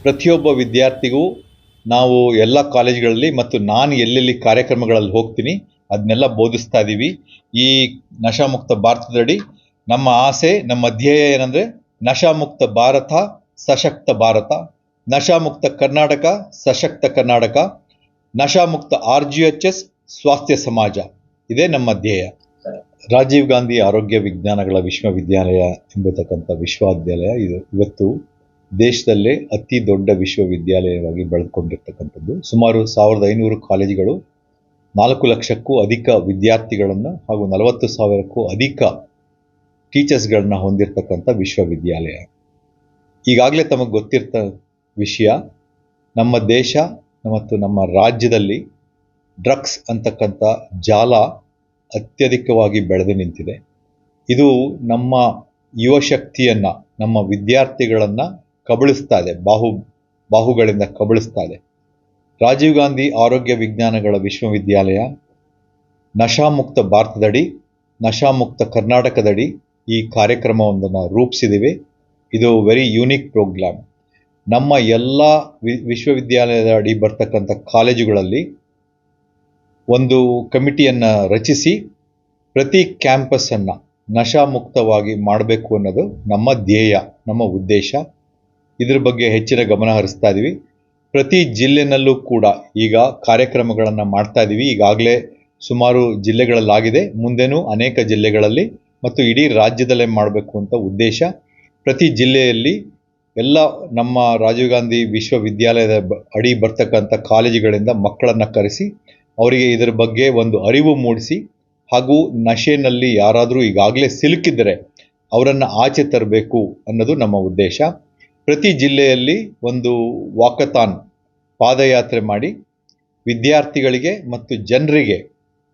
ಪ್ರತಿಯೊಬ್ಬ ವಿದ್ಯಾರ್ಥಿಗೂ ನಾವು ಎಲ್ಲ ಕಾಲೇಜ್ಗಳಲ್ಲಿ ಮತ್ತು ನಾನು ಎಲ್ಲೆಲ್ಲಿ ಕಾರ್ಯಕ್ರಮಗಳಲ್ಲಿ ಹೋಗ್ತೀನಿ ಅದನ್ನೆಲ್ಲ ಬೋಧಿಸ್ತಾ ಇದ್ದೀವಿ. ಈ ನಶಾಮುಕ್ತ ಭಾರತದಡಿ ನಮ್ಮ ಆಸೆ, ನಮ್ಮ ಧ್ಯೇಯ ಏನಂದರೆ ನಶಾಮುಕ್ತ ಭಾರತ, ಸಶಕ್ತ ಭಾರತ, ನಶಾಮುಕ್ತ ಕರ್ನಾಟಕ, ಸಶಕ್ತ ಕರ್ನಾಟಕ, ನಶಾಮುಕ್ತ RGHS, ಸ್ವಾಸ್ಥ್ಯ ಸಮಾಜ. ಇದೇ ನಮ್ಮ ಧ್ಯೇಯ. ರಾಜೀವ್ ಗಾಂಧಿ ಆರೋಗ್ಯ ವಿಜ್ಞಾನಗಳ ವಿಶ್ವವಿದ್ಯಾಲಯ ಎಂಬತಕ್ಕಂಥ ವಿಶ್ವವಿದ್ಯಾಲಯ ಇದು ಇವತ್ತು ದೇಶದಲ್ಲೇ ಅತಿ ದೊಡ್ಡ ವಿಶ್ವವಿದ್ಯಾಲಯವಾಗಿ ಬೆಳೆದುಕೊಂಡಿರ್ತಕ್ಕಂಥದ್ದು. ಸುಮಾರು 1500 ಕಾಲೇಜುಗಳು, 4 ಲಕ್ಷಕ್ಕೂ ಅಧಿಕ ವಿದ್ಯಾರ್ಥಿಗಳನ್ನು ಹಾಗೂ 40,000ಕ್ಕೂ ಅಧಿಕ ಟೀಚರ್ಸ್ಗಳನ್ನ ಹೊಂದಿರತಕ್ಕಂಥ ವಿಶ್ವವಿದ್ಯಾಲಯ. ಈಗಾಗಲೇ ತಮಗೆ ಗೊತ್ತಿರ್ತ ವಿಷಯ, ನಮ್ಮ ದೇಶ ಮತ್ತು ನಮ್ಮ ರಾಜ್ಯದಲ್ಲಿ ಡ್ರಗ್ಸ್ ಅಂತಕ್ಕಂಥ ಜಾಲ ಅತ್ಯಧಿಕವಾಗಿ ಬೆಳೆದು ನಿಂತಿದೆ. ಇದು ನಮ್ಮ ಯುವ ಶಕ್ತಿಯನ್ನು, ನಮ್ಮ ವಿದ್ಯಾರ್ಥಿಗಳನ್ನು ಕಬಳಿಸ್ತಾ ಇದೆ, ಬಾಹುಗಳಿಂದ ಕಬಳಿಸ್ತಾ ಇದೆ. ರಾಜೀವ್ ಗಾಂಧಿ ಆರೋಗ್ಯ ವಿಜ್ಞಾನಗಳ ವಿಶ್ವವಿದ್ಯಾಲಯ ನಶಾಮುಕ್ತ ಭಾರತದಡಿ, ನಶಾಮುಕ್ತ ಕರ್ನಾಟಕದಡಿ ಈ ಕಾರ್ಯಕ್ರಮವೊಂದನ್ನು ರೂಪಿಸಿದ್ದೀವಿ. ಇದು ವೆರಿ ಯೂನಿಕ್ ಪ್ರೋಗ್ರಾಮ್. ನಮ್ಮ ಎಲ್ಲ ವಿಶ್ವವಿದ್ಯಾಲಯದ ಅಡಿ ಬರ್ತಕ್ಕಂಥ ಕಾಲೇಜುಗಳಲ್ಲಿ ಒಂದು ಕಮಿಟಿಯನ್ನು ರಚಿಸಿ ಪ್ರತಿ ಕ್ಯಾಂಪಸ್ಸನ್ನು ನಶಾಮುಕ್ತವಾಗಿ ಮಾಡಬೇಕು ಅನ್ನೋದು ನಮ್ಮ ಧ್ಯೇಯ, ನಮ್ಮ ಉದ್ದೇಶ. ಇದ್ರ ಬಗ್ಗೆ ಹೆಚ್ಚಿನ ಗಮನ ಹರಿಸ್ತಾ ಇದ್ದೀವಿ. ಪ್ರತಿ ಜಿಲ್ಲೆನಲ್ಲೂ ಕೂಡ ಈಗ ಕಾರ್ಯಕ್ರಮಗಳನ್ನು ಮಾಡ್ತಾ ಇದ್ದೀವಿ. ಈಗಾಗಲೇ ಸುಮಾರು ಜಿಲ್ಲೆಗಳಲ್ಲಾಗಿದೆ, ಮುಂದೆನೂ ಅನೇಕ ಜಿಲ್ಲೆಗಳಲ್ಲಿ ಮತ್ತು ಇಡೀ ರಾಜ್ಯದಲ್ಲೇ ಮಾಡಬೇಕು ಅಂತ ಉದ್ದೇಶ. ಪ್ರತಿ ಜಿಲ್ಲೆಯಲ್ಲಿ ಎಲ್ಲ ನಮ್ಮ ರಾಜೀವ್ ಗಾಂಧಿ ವಿಶ್ವವಿದ್ಯಾಲಯದ ಅಡಿ ಬರ್ತಕ್ಕಂಥ ಕಾಲೇಜುಗಳಿಂದ ಮಕ್ಕಳನ್ನು ಕರೆಸಿ ಅವರಿಗೆ ಇದರ ಬಗ್ಗೆ ಒಂದು ಅರಿವು ಮೂಡಿಸಿ, ಹಾಗೂ ನಶೆಯಲ್ಲಿ ಯಾರಾದರೂ ಈಗಾಗಲೇ ಸಿಲುಕಿದ್ದರೆ ಅವರನ್ನು ಆಚೆ ತರಬೇಕು ಅನ್ನೋದು ನಮ್ಮ ಉದ್ದೇಶ. ಪ್ರತಿ ಜಿಲ್ಲೆಯಲ್ಲಿ ಒಂದು ವಾಕಥಾನ್, ಪಾದಯಾತ್ರೆ ಮಾಡಿ ವಿದ್ಯಾರ್ಥಿಗಳಿಗೆ ಮತ್ತು ಜನರಿಗೆ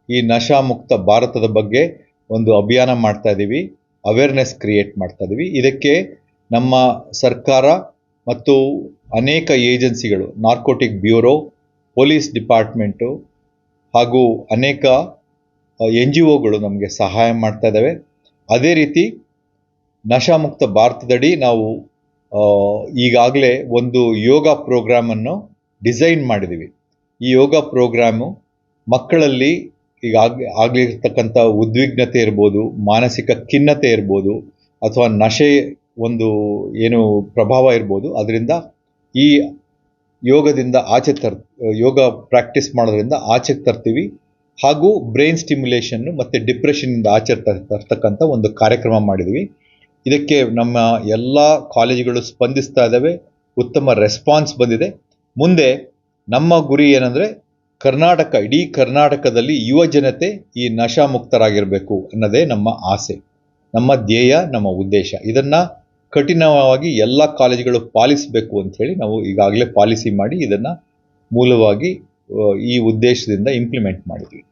ಈ ನಶಾಮುಕ್ತ ಭಾರತದ ಬಗ್ಗೆ ಒಂದು ಅಭಿಯಾನ ಮಾಡ್ತಾ ಇದ್ದೀವಿ, ಅವೇರ್ನೆಸ್ ಕ್ರಿಯೇಟ್ ಮಾಡ್ತಾ ಇದ್ದೀವಿ. ಇದಕ್ಕೆ ನಮ್ಮ ಸರ್ಕಾರ ಮತ್ತು ಅನೇಕ ಏಜೆನ್ಸಿಗಳು, ನಾರ್ಕೋಟಿಕ್ ಬ್ಯೂರೋ, ಪೊಲೀಸ್ ಡಿಪಾರ್ಟ್ಮೆಂಟು ಹಾಗೂ ಅನೇಕ NGOಗಳು ನಮಗೆ ಸಹಾಯ ಮಾಡ್ತಾ ಇದ್ದಾವೆ. ಅದೇ ರೀತಿ ನಶಾಮುಕ್ತ ಭಾರತದಡಿ ನಾವು ಈಗಾಗಲೇ ಒಂದು ಯೋಗ ಪ್ರೋಗ್ರಾಮನ್ನು ಡಿಸೈನ್ ಮಾಡಿದ್ದೀವಿ. ಈ ಯೋಗ ಪ್ರೋಗ್ರಾಮು ಮಕ್ಕಳಲ್ಲಿ ಆಗಲಿರ್ತಕ್ಕಂಥ ಉದ್ವಿಗ್ನತೆ ಇರ್ಬೋದು, ಮಾನಸಿಕ ಖಿನ್ನತೆ ಇರ್ಬೋದು, ಅಥವಾ ನಶೆ ಒಂದು ಏನು ಪ್ರಭಾವ ಇರ್ಬೋದು, ಅದರಿಂದ ಈ ಯೋಗದಿಂದ ಯೋಗ ಪ್ರಾಕ್ಟೀಸ್ ಮಾಡೋದ್ರಿಂದ ಆಚೆ ತರ್ತೀವಿ. ಹಾಗೂ ಬ್ರೈನ್ ಸ್ಟಿಮ್ಯುಲೇಷನ್ನು ಮತ್ತು ಡಿಪ್ರೆಷನ್ನಿಂದ ಆಚೆ ತರ್ತಕ್ಕಂಥ ಒಂದು ಕಾರ್ಯಕ್ರಮ ಮಾಡಿದ್ವಿ. ಇದಕ್ಕೆ ನಮ್ಮ ಎಲ್ಲ ಕಾಲೇಜುಗಳು ಸ್ಪಂದಿಸ್ತಾ ಇದ್ದಾವೆ, ಉತ್ತಮ ರೆಸ್ಪಾನ್ಸ್ ಬಂದಿದೆ. ಮುಂದೆ ನಮ್ಮ ಗುರಿ ಏನಂದರೆ ಇಡೀ ಕರ್ನಾಟಕದಲ್ಲಿ ಯುವ ಜನತೆ ಈ ನಶಾಮುಕ್ತರಾಗಿರಬೇಕು ಅನ್ನೋದೇ ನಮ್ಮ ಆಸೆ, ನಮ್ಮ ಧ್ಯೇಯ, ನಮ್ಮ ಉದ್ದೇಶ. ಇದನ್ನು ಕಠಿಣವಾಗಿ ಎಲ್ಲ ಕಾಲೇಜುಗಳು ಪಾಲಿಸಬೇಕು ಅಂಥೇಳಿ ನಾವು ಈಗಾಗಲೇ ಪಾಲಿಸಿ ಮಾಡಿ ಇದನ್ನು ಮೂಲವಾಗಿ ಈ ಉದ್ದೇಶದಿಂದ ಇಂಪ್ಲಿಮೆಂಟ್ ಮಾಡಿದ್ವಿ.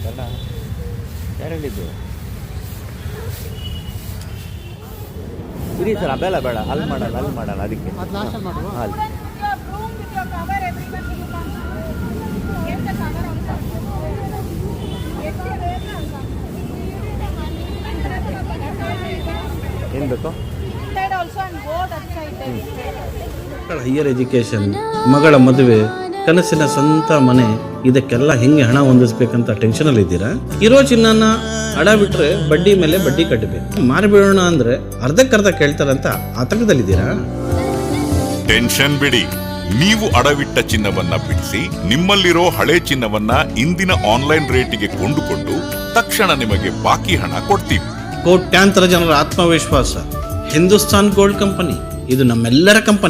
ಅಲ್ಲ ಯಾರು ಹೇಳಿದ್ದು? ಇರಿ ಸರ್, ಅವೆಲ್ಲ ಬೇಡ, ಅಲ್ಲಿ ಮಾಡಲ್ಲ ಅದಕ್ಕೆ ಅಲ್ಲಿ ಏನು ಬೇಕು? Also and go that side. ಮಕ್ಕಳ ಹೈಯರ್ ಎಜುಕೇಷನ್, ಮಗಳ ಮದುವೆ, ಕನಸಿನ ಸ್ವಂತ ಮನೆ, ಇದಕ್ಕೆಲ್ಲ ಹೆಂಗೆ ಹಣ ಹೊಂದಿಸ್ಬೇಕಂತ ಟೆನ್ಷನಲ್ಲಿ ಇದ್ದೀರಾ? ಇರೋ ಚಿನ್ನನ ಅಡ ಬಿಟ್ರೆ ಬಡ್ಡಿ ಮೇಲೆ ಬಡ್ಡಿ ಕಟ್ಟಬೇಕು. ಮಾರಿಬಿಡೋಣ ಅಂದ್ರೆ ಅರ್ಧಕ್ಕರ್ಧ ಕೇಳ್ತಾರಂತ ಆತಂಕದಲ್ಲಿದ್ದೀರಾ? ಟೆನ್ಷನ್ ಬಿಡಿ, ನೀವು ಅಡವಿಟ್ಟ ಚಿನ್ನವನ್ನ ಬಿಡಿಸಿ ನಿಮ್ಮಲ್ಲಿರೋ ಹಳೆ ಚಿನ್ನವನ್ನ ಇಂದಿನ ಆನ್ಲೈನ್ ರೇಟಿಗೆ ಕೊಂಡುಕೊಂಡು ತಕ್ಷಣ ನಿಮಗೆ ಬಾಕಿ ಹಣ ಕೊಡ್ತೀವಿ. ಕೋಟ್ಯಾಂತರ ಜನರ ಆತ್ಮವಿಶ್ವಾಸ ಹಿಂದೂಸ್ತಾನ್ ಗೋಲ್ಡ್ ಕಂಪನಿ, ಇದು ನಮ್ಮೆಲ್ಲರ ಕಂಪನಿ.